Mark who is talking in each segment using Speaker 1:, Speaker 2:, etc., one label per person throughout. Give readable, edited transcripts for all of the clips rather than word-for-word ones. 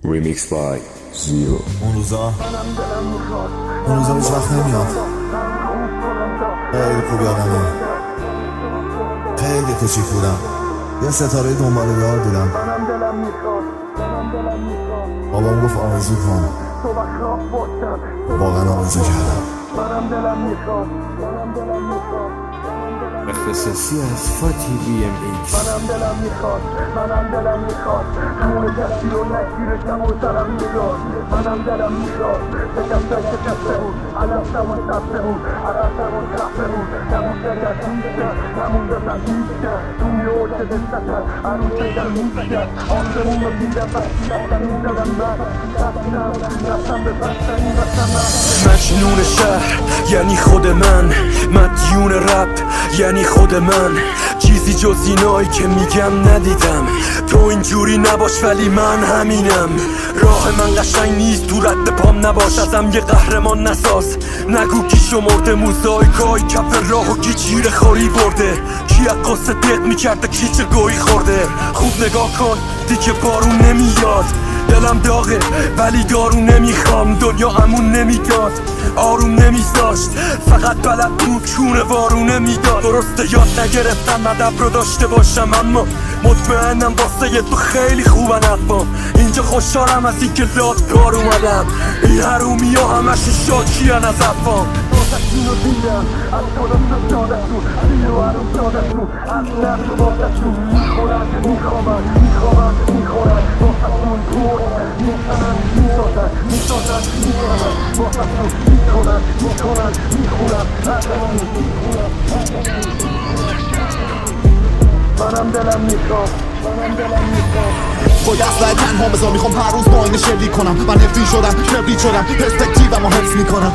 Speaker 1: Remix by Zero.
Speaker 2: اون روزا هیچ وقت نمیاد. خیلی خوب یادمه، خیلی کوچیک بودم، یه ستاره دنباله دار بودم. بابام گفت آرزو کن، واقعا آرزو کردم.
Speaker 1: اختصاصی از فاتی BMX.
Speaker 3: منم دلم میخواد تموم کسی رو نگیرشم و سرم میداد. منم دلم میخواد شکسته بود علفتمون سفته بود علفتمون سفته بود نمونده در نیستن نمونده در نیستن توی اوچه دستتر عروسه در نیستن آسمون رو دیدم بستی رفتم میزدم من رفتم به بستنی رفتم
Speaker 4: مجنون شهر یعنی خود من، مدیون رپ یعنی خود من. چیزی جز اینایی که میگم ندیدم. تو اینجوری نباش ولی من همینم. راه من قشنگ نیست، تو رد پام نباش، ازم یه قهرمان نساز. نگو کی شمرده موزاییکای کف راهو کی چیره خوری برده، کی از قصه دق میکرده کی چه گویی خورده. خوب نگاه کن دیگه بارون نمیاد، دلم داغه ولی دارو نمیخوام. دنیا امون نمیداد، آروم نمیذاشت، فقط بلد بود چونه وارونه میداد. درسته یاد نگرفتم ادب رو داشته باشم، اما مطمئنم واسه تو خیلی خوبن حرفام. اینجا خوشحالم از این که لادگار اومدم، این حرومی ها همش شاکیان از حرفام.
Speaker 3: واسهشون رو دیدم از خودم سادشون دیو حروم سادشون از نفس واسهشون میخورن میخوابن واسهشون پول میزنن میسازن واسهشون میکنن میخورن منم دلم میخواد
Speaker 2: با دست تنها بذار، میخوام هر روز با اینه شلی کنم. من نفتی شدم کبریت شدم، پرسپکتیومو حفظ میکنم.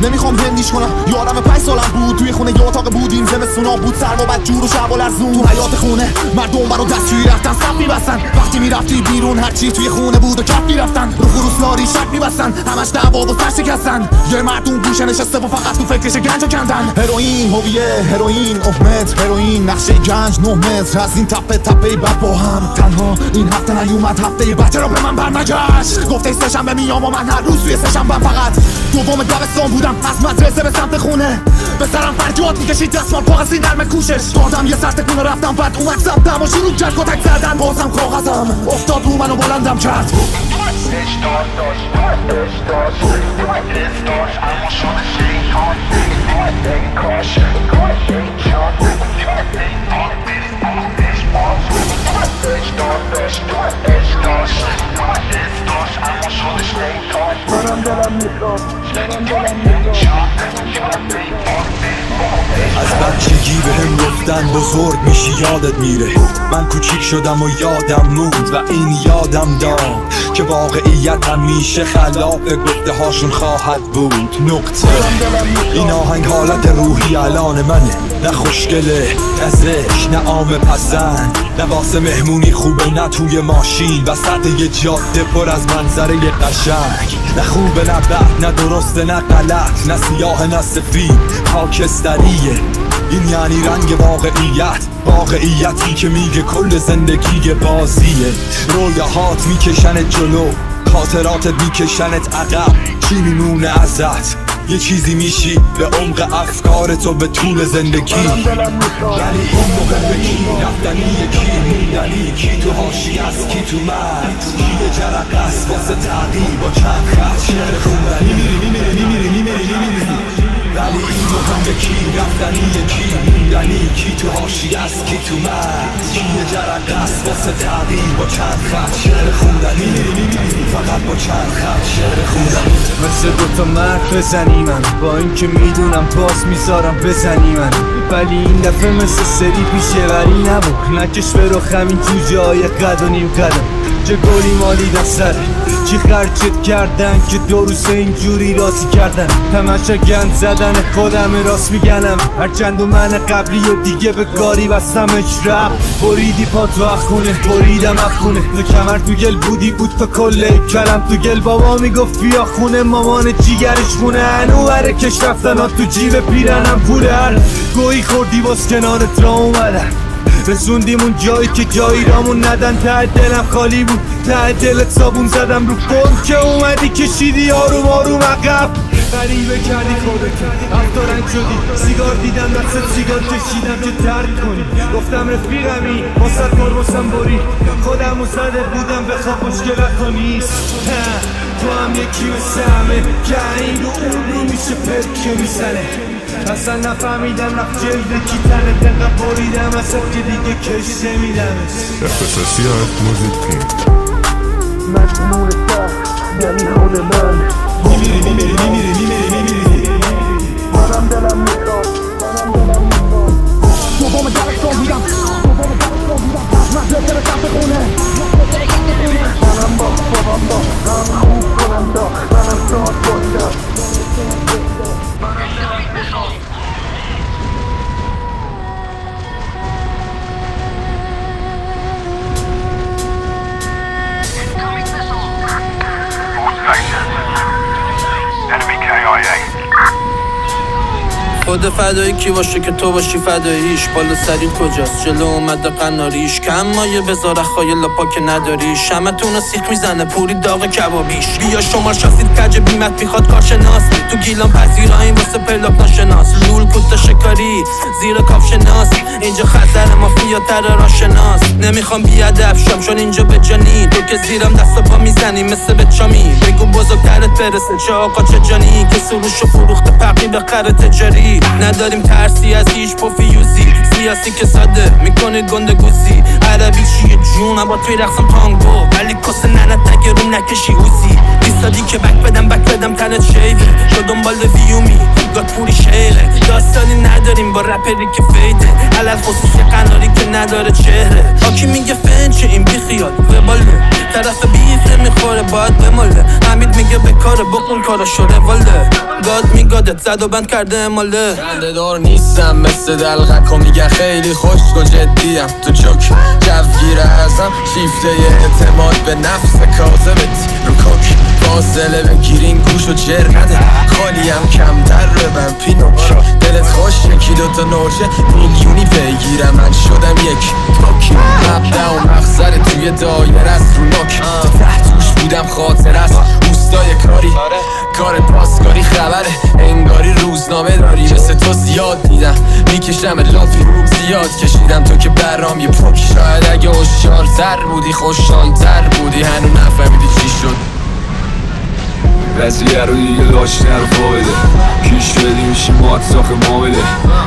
Speaker 2: نمیخوام هندیش کنم. یادم 5 سالم بود، توی خونه یه اتاق بودیم، زمستونا بود سرد و بدجور و شب و لرزون. تو حیاط خونه مردم برا دستشویی رفتن صف میبستن. وقتی میرفتی بیرون هرچی توی خونه بود و کف میرفتن. رو خروس لاری شک میبستن، همش دعوا و سر شکستن. یه مردم گوشه نشسته و فقط تو فکرش گنجو کندن. هروئین هویه، هروئین احمد، هروئین نقشه گنج 9 متر از این تپه بعد با هم تنها. این هفته نیومد، هفته بعد چرا به من برنگشت؟ گفته سه‌شنبه میام و من هر روز توی سه‌شنبه فقط دوم دبستان بودم، از مدرسه به سمت خونه. به سرم فرجات میکشید دستمال کاغذی نرم کوشش. دادم یه سر تکونه رفتم، بعد اومد سمتم و شروع کرد کتک زدن. بازم کاغذم افتاد رو منو بلندم کرد.
Speaker 3: منم دلم میخواد
Speaker 4: از بچگی بهم گفتن بزرگ میشی یادت میره. من کوچیک شدم و یادم موند و این یادم داد که واقعیت همیشه خلاف گفته هاشون خواهد بود. نقطه. این آهنگ حالت روحی الان منه، نه خوشگله نه زشت نه عام پسند، نه واسه مهمونی خوبه نه توی ماشین وسط یه جاده پر از منظره قشنگ. نه خوبه نه بد، نه درسته نه غلط، نه سیاه نه سفید، خاکستریه. این یعنی رنگ واقعیتی که میگه کل زندگی بازیه. رویاهات میکشنت جلو، خاطراتت میکشنت عقب. چی میمونه ازت؟ یه چیزی میشی به عمق افکارتو به طول زندگی.
Speaker 3: منم دلم میخواد
Speaker 4: یعنی این موقع کی رفتنی کی موندنی، کی تو حاشیه است کی تو مرد، کی یه جرقه است واسه تغییر با چند خط شعر خوندنی. میمیری ولی این موقع کی رفتنی کی موندنی، کی تو حاشیه است کی تو مرد، کی یه جرقه است واسه تغییر با چند خط شعر خوندنی. فقط با چند خط شعر خوندنی.
Speaker 5: مثل دوتا مرد بزنی من، با اینکه میدونم باز میذارم بزنی من، ولی این دفعه مثل سری پیشه وری نبود. نکش به رخ همین تو جای قد و نیم قدم، چه گلی مالیدن سره، چی خرچت کردن که 2 روز اینجوری راضی کردن. تماشا گند زدن خودم راست میگنم، هرچند و من قبلی و دیگه به کاری بستمش رفت. بریدی پا تو اخونه بریدم اخونه، تو کمر تو گل بود تا کل کلم تو گل. بابا میگفت بیا خونه، مامان جیگرش خونه، انواره کش رفتن ها تو جیب پیرنم پوله. هر گویی خوردی باز کنارت را اومدن، رسوندیم اون جایی که جایی رامون ندن. ته دلم خالی بود، ته دلت صابون زدم رو گل که اومدی کشیدی آروم آروم عقب. غریبه کردی خودت، افتارنگ شدی، سیگار دیدم دستت سیگار کشیدم که ترک کنی. گفتم رفیقمی واسه ترمسم بری، خودم زده بودم بخواب مشکلت تو نیست. تو هم یکی مثل همه که این رو میشه پرک که میزنه. اصلا نفهمیدم رفت جلد کی تنه، دقیقه بریدم اصلا که دیگه کشته میدمش.
Speaker 6: اختصاصیات موزیک
Speaker 3: مجنون شهر یعنی خود من. میمیری منم دلم میخواد،
Speaker 2: دوبام درستان بودم، مدرسه رسم خونه.
Speaker 3: منم با بابام با هم خوب کنم تا منم شاد باشم.
Speaker 7: خود فدایی کی باشه که تو باشی فداییش. بالا سرید کجاست جلو اومده قناریش، کم مایه بذار خایل پا که نداری. شمتون رو سیخ میزنه پوری داغ کبابیش. بیا شما شاسید کج بیمت میخواد کارشناس، تو گیلان پذیراییم واسه پلاک ناشناس. لول کتا شکاری زیر کاف شناس، اینجا خطر مافیا تر راشناس. نمیخوام بیادب شم چون اینجا به جانی، تو که زیرم دست و پا میزنی مثل به چامی. بگو بزرگترت برسه چه آقا چه جانی، که سروش و فروخت پقی به خر تجاری. نداریم ترسی از هیچ پوفیوزی، سیاسی که ساده میکنه گنده گوزی. عربی چیه جونم با توی رقصم تانگو، ولی کس ننت نگه روم نکشی اوزی. ایستادی که بک بدم تنت شیوه، تو دنبال ویومی گاد پوری شیره. داستانی نداریم با رپری که فیده، علل خصوصی قناری که نداره چهره. آکی میگه فنچه این بیخیال وباله، طرف بیفته میخوره باید بماله. حمید میگه بکاره بکن کاراشو رواله، گاد میگادت زد و بند کرده اماله. خنده دار نیستم مثل دلغک و میگن خیلی خشک و جدیم، تو چک جوگیره ازم شیفته اعتماد به نفس کاذبت رو کوک. فاصله بگیرین گوش و جر نده، خالیم کمتر ببن پینوک. دلت خوش یکی دوتا نوچه میلیونی بگیرم، من شدم یک پاک. مبدع و مقصد توی دایر از رو نک، تحتوش بودم خاطر از اوستای کاری. کار پاسکاری خبره انگاری روزنامه داری، مثل تو زیاد دیدم میکشم لافی زیاد کشیدم تو که برام یه پاک. شاید اگه هوشیارتر بودی خوشحالتر بودی، هنو نفهمیدی چی شد.
Speaker 6: قضیه رو دیگه داشت نرفایده، کیش بدی میشی مات ساخه مابده.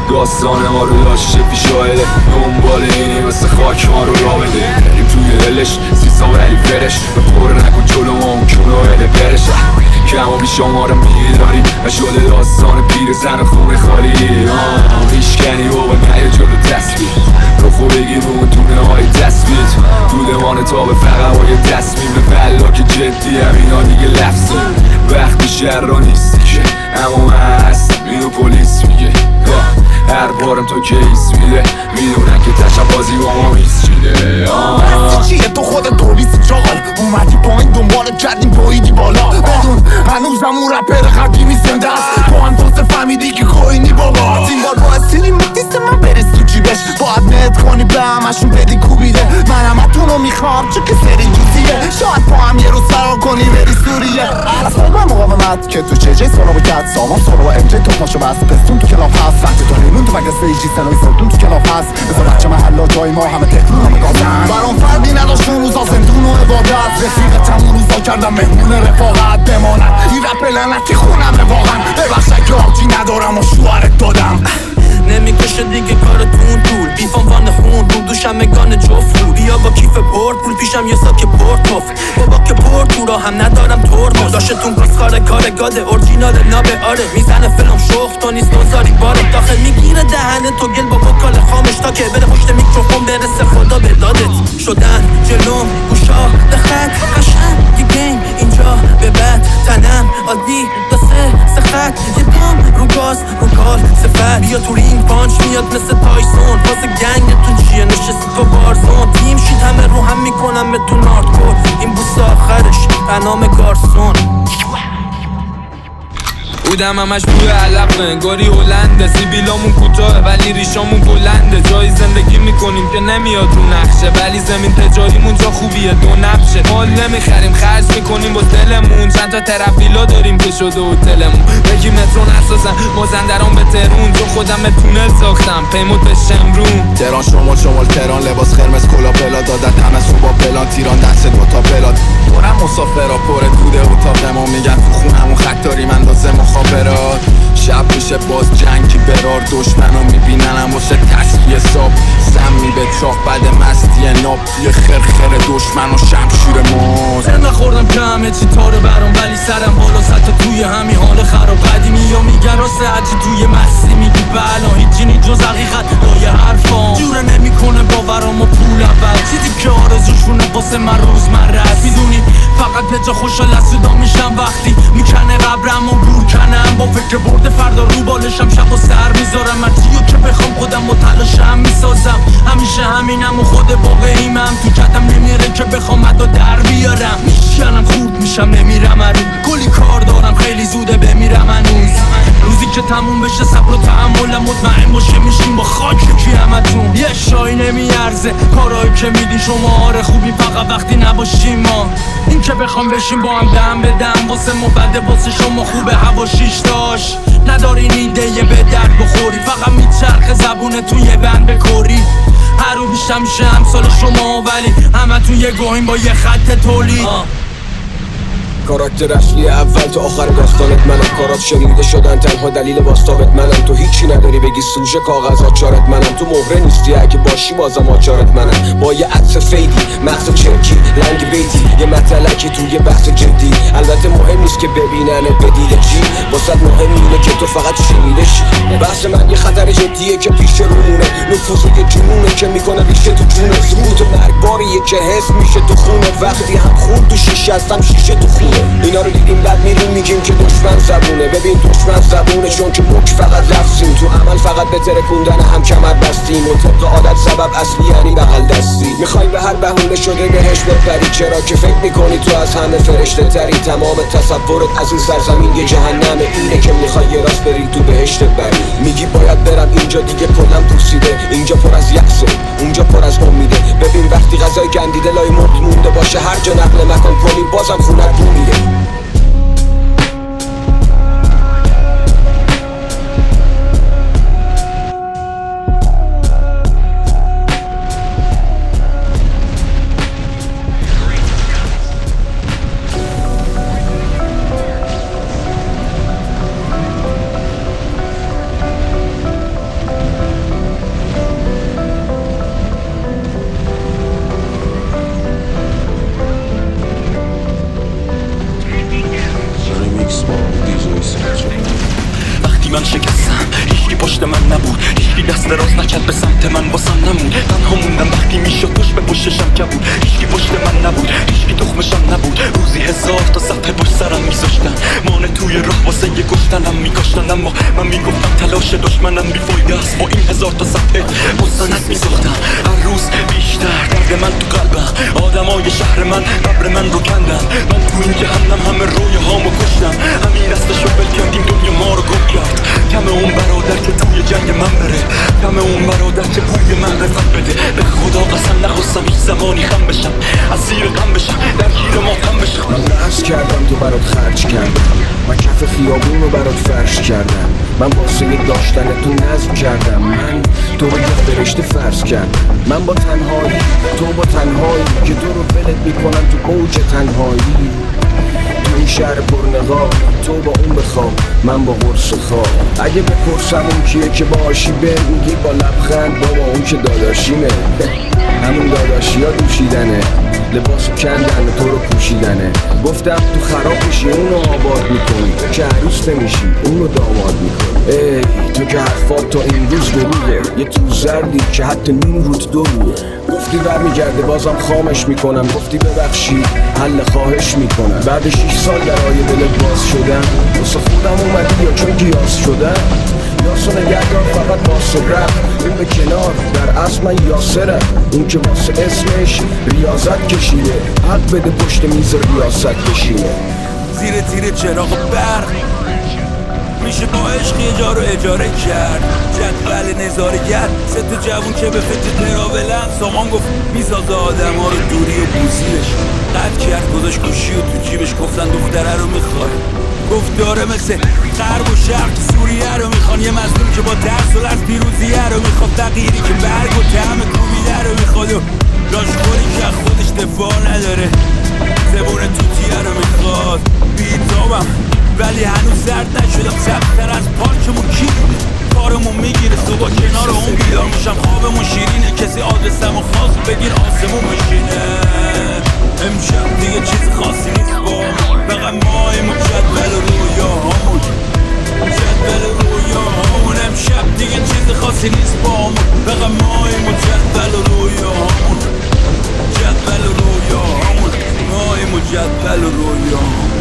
Speaker 6: داستان ما رو داشته پیشایده، دنبال اینی مثل خاک ما رو را بده. بریم توی دلش سیسا ولی فرش، به پر نکن جلو ما اون کنو بده برشه. کم و بیش ما رو میداریم و شده داستان پیر زن و خونه خالی. میشکنی و به نهی جلو تصویر رو خوب بگیر اون دونه های تصویر. دودمان تا به فقط های تصمیم به بلا که جدی هم اینا دیگه لفظی. وقتی شهر را نیستی که اما من هستم اینو پلیس میگه. هر بارم تو کیس میده، میدونن که تشبازی با ما میسچیده.
Speaker 2: چیه تو خودت تولیسی چاقال، اومدی پایین دنبالت کردیم پاییدی بالا. بدون هنوزم اون رپر قدیمی زنده است، تو هم توسه فهمیدی که کوینی بابا. این بار باید سیلی مدیست من برس تو جیبش، باید نت کنی به همشون بدی کوبیده. من همتونو میخوام چون که سری جوزیه، شاید با هم یه روز فرار کنی بری سوریه. از خود من مقاومت که تو چه جای سارا با کت سامان سارا و امجه تو پاشو بست پستون تو کلاف هست. وقتی تو نیمون تو مگه سیجی سنوی سردون تو کلاف هست. بذار بچه محلا جای ما همه تهرون همه گازن. برام فردی نداشت اون روزا زندون و عبادت، رفیقتم اون روزا کردم مهمون رفاقت. بماند این رپ لعنتی خونمه واقعا، ببخش که آبجی ندارم و شوهرت دادم.
Speaker 7: نمیکشه دیگه کارتون طول، بیفام وان خون رو دوشم مگان جفت رو. بیا با کیف پورت پول پیشم یه ساک پورت توف، بابا که پورت تو را هم ندارم ترمز. داشتتون کار گاده اورجینال نابه آره، میزنه فلم شخ تو نیست دوزاری باره. داخل میگیره دهنه تو گل با وکال خامش، تا که بره پشت میکروفون برسه خدا به دادت. شدن جلوم گوشا به خط قشنگ یه گیم اینجا به بعد تنم عادی دو سه خط یه پام رو گاز رو کال سفر. بیا تو رینگ پانچ میاد مثل تایسون، باز گنگتون چیه نشستی تو بارزون. تیم شید همه رو هم میکنم به تو ناردکور، این بوس آخرش انام گارسون.
Speaker 6: بودم همش توی علف انگاری هلنده سیبیلامون کوتاه ولی ریشامون بلنده جایی زندگی میکنیم که نمیاد رو نقشه ولی زمین تجاریمون جا خوبیه دو نبشه مال نمیخریم خرج میکنیم با دلمون چند تا ترافیلا داریم که شده هتلمون بگی مترون اساسا مازندران به تهرون جو خودم به تونل ساختم پیموت به شمرون
Speaker 2: تهران شمال تهران لباس قرمز کلا پلا دادن همه صبح با پلان تیران دست دوتا پلات پرم مسافرا پره توده اتاقمون میگن تو خونمون خط داریم اندازه مخابرات شب میشه باز جنگی برار دشمنو میبیننم واسه تصفیه صاحب سمی به چاق بعد مستی ناب توی خرخر دشمن و شمشیر ماست
Speaker 7: نخوردم که همه چی تاره برام ولی سرم بالا حتی توی همین حال خراب قدیمی یا میگن راست هرچی توی مستی میگی بلا هیچی نی جز حقیقت لای حرفام جوره نمیکنه باورام و پول اول چیزی که آرزوشونه واسه من روزمره است میدونی فقط به جا خوشحال از صدا میشم وقتی میکنه قبرم و گور کنم با فکر برده فردا رو بالشم شب و سر میذارم مرتیو که بخوام خودم و تلاشم میسازم همیشه همینم و خود واقعیمم تو کتم نمیره که بخوام حتی در بیارم میشکنم خورد میشم نمیرم رو کلی کار دارم خیلی زوده بمیرم هنوز روزی که تموم بشه صبر و تحملم مطمئن باشه میشیم با خاک کی همتون یه شای نمیارزه کارایی که میدین شما آره خوبی فقط وقتی نباشیم ما این که بخوام بشیم با هم دم به دم واسه ما بده واسه شما خوبه هوا شیش داشت ندارین ایده یه به درد بخوری فقط میچرخه زبونه تو یه بند بکوری هر رو بیشتر میشه همسال شما ولی همه تو یه گوهیم با یه خط تولید
Speaker 4: کاراکتر اصلی اول تا آخر داستانت منم کارات شنیده شدن تنها دلیل باستابت منم تو هیچی نداری بگی سوژه کاغذ آچارت منم تو مهره نیستی اگه باشی بازم آچارت منم با یه عطر فیدی مغز چرکی لنگ بیتی یه مطلقی تو یه بحث جدی البته مهم نیست که ببیننت بدیده چی واسه مهم اینه که تو فقط شنیده شی بحث من یه خطر جدیه که پیش رومونه نفوذ یه جنونه که میکنه ریشه تو جونه سکوت مرگباریه که حس میشه تو خونه وقتی هم خون تو شیشه هستم شیشه تو خونه اینا رو دیدیم بعد میریم میگیم که دشمن زبونه ببین دشمن زبونه چون که مک فقط لفظیم تو عمل فقط به ترکوندن هم کمر بستیم و طبق عادت سبب اصلی یعنی بغل دستی میخوای به هر بهونه شده بهش بپری چرا که فکر میکنی تو از همه فرشته تری تمام تصورت از این سرزمین یه جهنمه اینه که میخوای یه راست بری تو بهشت بری میگی باید برم اینجا دیگه کلم پوسیده اینجا پر از یأسه اونجا پر از امیده ببین وقتی غذای گندیده لای مرد مونده باشه هر جا نقل مکان کنی بازم خونت بو میره
Speaker 8: وقتی من شکستم هیچکی پشت من نبود هیچکی دست دراز نکرد به سمت من واسم نمون تنها موندم وقتی میشد پشت به پشتشم کبود هیچکی پشت من نبود هیچکی تخمشم نبود روزی 1000 تا صفحه پشت سرم میذاشتن مانه توی راه واسه یه کشتنم میکاشتن اما من میگفتم تلاش دشمنم بیفایده است با این 1000 تا صفحه مستند میساختم هر روز بیشتر درد من تو قلبم آدمای شهر من قبر من رو کندن من تو این جهنم همه روی هامو کشتم همین دستشو ول کردیم دنیا ما رو گم کرد کم اون برادر که توی جنگ من بره کم اون برادر که بوی من رفت بده به خدا قسم نخواستم هیچ زمانی خم بشم از زیر غم بشم در گیر ماتم بشم
Speaker 4: من نحس کردم تو برات خرج کردم من کف خیابون رو برات فرش کردم من واسه داشتن تو نظم کردم من تو رو یه فرشته فرض کردم من با تنهایی تو با تنهایی که تو رو ولت میکنم تو اوج تنهایی تو این شهر پرنقاب تو با اون بخواب من با قرص خواب اگه بپرسم اون کیه که باشی بر میگی با لبخند بابا اون که داداشیمه همون داداشی ها دوشیدنه لباسو کندن تو رو پوشیدنه گفتم تو خراب میشی اونو آباد میکنی تو که عروس نمیشی اونو داماد میکنی ای تو که حرفات تا این روز دروغه یه تو زردی که حتی نیم روت دو روه گفتی برمیگرده بازم خامش میکنم گفتی ببخشی حل خواهش میکنم بعد 6 سال درای دلت باز شدم واسه خودم اومدی یا چون گیاس شدم یاسو نگهدار فقط واسه رفت اون به کنار در اصل من یاسرم اون که واسه اسمش ریاضت کشیده حق بده پشت میز ریاست کشیده
Speaker 8: زیر چراغ برق
Speaker 4: میشه با عشق یه جا رو اجاره کرد جدول نظارگر سه تا جوون که به فکر تراولن سامان گفت میسازه آدم ها رو دوری و بوزیرش قد کرد گذاشت گوشی و تو جیبش گفتن دختره رو میخواد گفت داره مثل غرب و شرق سوریه رو میخوان یه مظلوم که با ترس و لرز پیروزیه رو میخواد فقیری که برگ و طعم کوبیده رو میخواد و لاشخوری که خودش دفاع نداره زبون توتیه رو میخواد بیتابم ولی هنوز زرد نشدم سبتر از پارکمون کی کارمون میگیره صبح کنار اون بیدار میشم خوابمون شیرینه کسی آدرسمو خواست بگیر آسمون بشینه امشب دیگه چیز خاصی نیست با فقط ماهیم و جدول رویاهامون جدول رویاهامون امشب دیگه چیز خاصی نیست با فقط ماهیم و جدول رویاهامون جدول رویاهامون ماهیم و جدول رویاهامون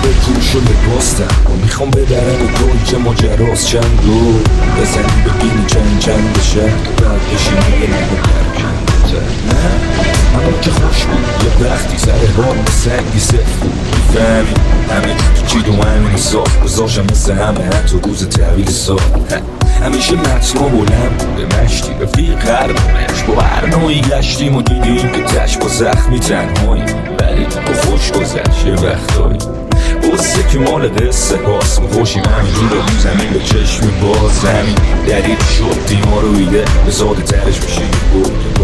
Speaker 6: بپوش و لباس تن میخوام بدرن گل که ماجراست چند رو بزنیم بگیری چند بشه که بعد بشینی یه نگه برکنده نه اما که خوش بود یه وقتی سر بار به سنگی صفت میفهمی همه چی دو همین صاف گذاشم مثل همه حتی روز طویل صاف همیشه متنا بلند بوده مشتی رفیق قربونش با هر نوعی گشتیم و دیدیم که تش با زخمی تنهاییم ولی با خوش گذشت یه وقتایی بسته که مال قصه هاست خوشیم همینجور رو زمین به چشم باز زمین دلیل شد دیما رو ایده به ساده ترش میشه یه بود